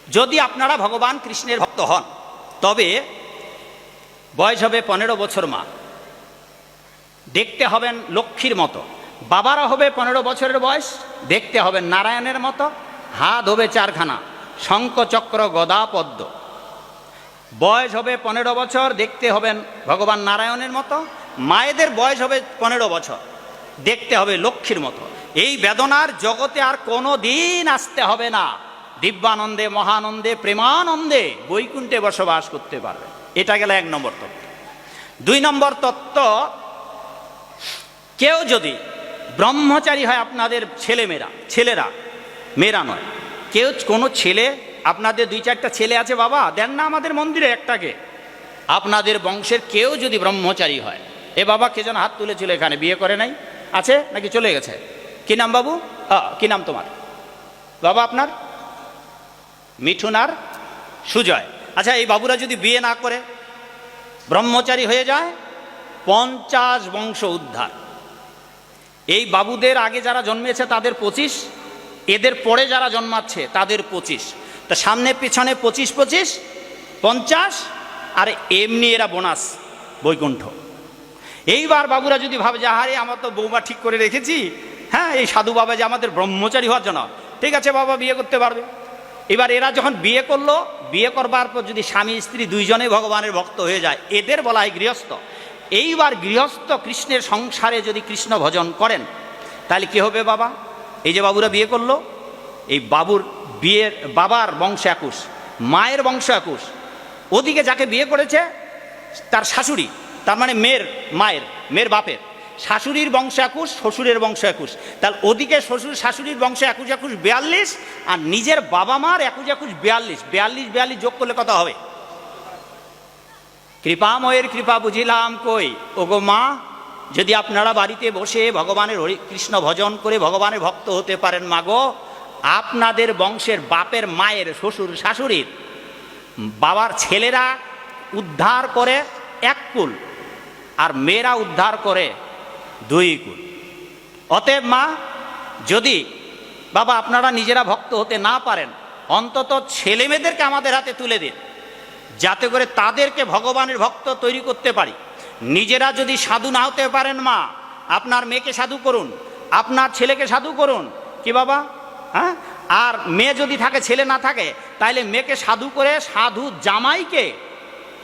যদি আপনারা ভগবান কৃষ্ণের ভক্ত হন তবে বয়স হবে 15 বছর মা, দেখতে হবেন লক্ষ্মীর মতো। বাবারা হবে 15 বছরের বয়স, দেখতে হবেন নারায়ণের মতো, হাত হবে 4খানা, শঙ্খ চক্র গদা পদ্ম। বয়স হবে 15 বছর, দেখতে হবেন ভগবান নারায়ণের মতো। মায়েদের বয়স হবে 15 বছর, দেখতে হবে লক্ষ্মীর মতো। এই বেদনার জগতে আর কোনো দিন আসতে হবে না, দিব্যানন্দে মহানন্দে প্রেমানন্দে বৈকুণ্ঠে বসবাস করতে পারবে। এটা গেল 1 নম্বর তত্ত্ব। 2 নম্বর তত্ত্ব, কেউ যদি ব্রহ্মচারী হয়, আপনাদের ছেলেরা মেয়েরা নয়, কেউ কোনো ছেলে, আপনাদের 2-4টা ছেলে আছে, বাবা দেন না আমাদের মন্দিরে একটাকে, আপনাদের বংশের কেউ যদি ব্রহ্মচারী হয়, এ বাবা কে যেন হাত তুলেছিল এখানে, বিয়ে করে নাই, আছে নাকি চলে গেছে? কি নাম বাবু? কি নাম তোমার বাবা? আপনার মিঠুন আর সুজয়। আচ্ছা, এই বাবুরা যদি বিয়ে না করে ব্রহ্মচারী হয়ে যায়, 50 বংশ উদ্ধার। এই বাবুদের আগে যারা জন্মেছে তাদের 25, এদের পরে যারা জন্মাচ্ছে তাদের 25, তা সামনে পিছনে 25 50, আর এমনি এরা বোনাস বৈকুণ্ঠ। এইবার বাবুরা যদি ভাবে যে আরে আমার তো বৌমা ঠিক করে রেখেছি, হ্যাঁ এই সাধু বাবা যে আমাদের ব্রহ্মচারী হওয়ার জন্য, ঠিক আছে বাবা বিয়ে করতে পারবে। এবার এরা যখন বিয়ে করলো, বিয়ে করবার পর যদি স্বামী স্ত্রী দুইজনে ভগবানের ভক্ত হয়ে যায়, এদের বলা হয় গৃহস্থ। এইবার গৃহস্থ কৃষ্ণের সংসারে যদি কৃষ্ণ ভজন করেন, তাহলে কি হবে বাবা? এই যে বাবুরা বিয়ে করলো, এই বাবার বংশ 21, মায়ের বংশ 21, ওদিকে যাকে বিয়ে করেছে তার শাশুড়ি, তার মানে মেয়ের বাপের শাশুড়ির বংশ 21, শ্বশুরের বংশ 21, তাহলে ওদিকে শ্বশুর শাশুড়ির বংশ 21 42, আর নিজের বাবা মার 21 42 যোগ করলে কত হবে? কৃপাময়ের কৃপা বুঝিলাম কই। ওগো মা, যদি আপনারা বাড়িতে বসে ভগবানের কৃষ্ণ ভজন করে ভগবানের ভক্ত হতে পারেন, মাগো আপনাদের বংশের বাপের মায়ের শ্বশুর শাশুড়ির বাবার ছেলেরা উদ্ধার করে 1 কুল, আর মেয়েরা উদ্ধার করে 2 কুল। অতএব মা, যদি বাবা আপনারা নিজেরা ভক্ত হতে না পারেন, অন্তত ছেলে মেয়েদেরকে আমাদের হাতে তুলে দিন, যাতে করে তাদেরকে ভগবানের ভক্ত তৈরি করতে পারি। নিজেরা যদি সাধু না হতে পারেন মা, আপনার মেয়েকে সাধু করুন, আপনার ছেলেকে সাধু করুন, কি বাবা? হ্যাঁ, আর মেয়ে যদি থাকে, ছেলে না থাকে, তাহলে মেয়েকে সাধু করে সাধু জামাইকে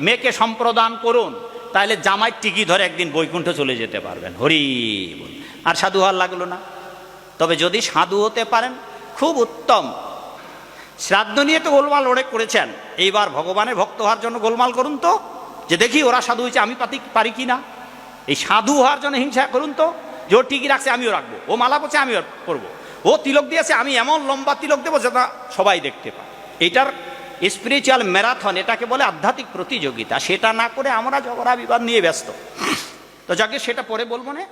মেয়েকে সম্প্রদান করুন, তাহলে জামাই টিকি ধরে একদিন বৈকুণ্ঠ চলে যেতে পারবেন। হরি বল। আর সাধু হওয়ার লাগলো না। তবে যদি সাধু হতে পারেন খুব উত্তম। শ্রাদ্ধ নিয়ে তো গোলমাল অনেক করেছেন, এইবার ভগবানের ভক্ত হওয়ার জন্য গোলমাল করুন তো, যে দেখি ওরা সাধু হয়েছে আমি পারি কি না। এই সাধু হওয়ার জন্য হিংসা করুন তো, যে ও টিকি রাখছে আমিও রাখবো, ও মালা পড়ছে আমিও করবো, ও তিলক দিয়েছে আমি এমন লম্বা তিলক দেবো যেটা সবাই দেখতে পায়। এটার স্পিরিচুয়াল ম্যারাথন, এটাকে বলে আধ্যাত্মিক প্রতিযোগিতা। সেটা না করে আমরা ঝগড়া বিবাদ নিয়ে ব্যস্ত। তো যাকে সেটা পরে বলবো না।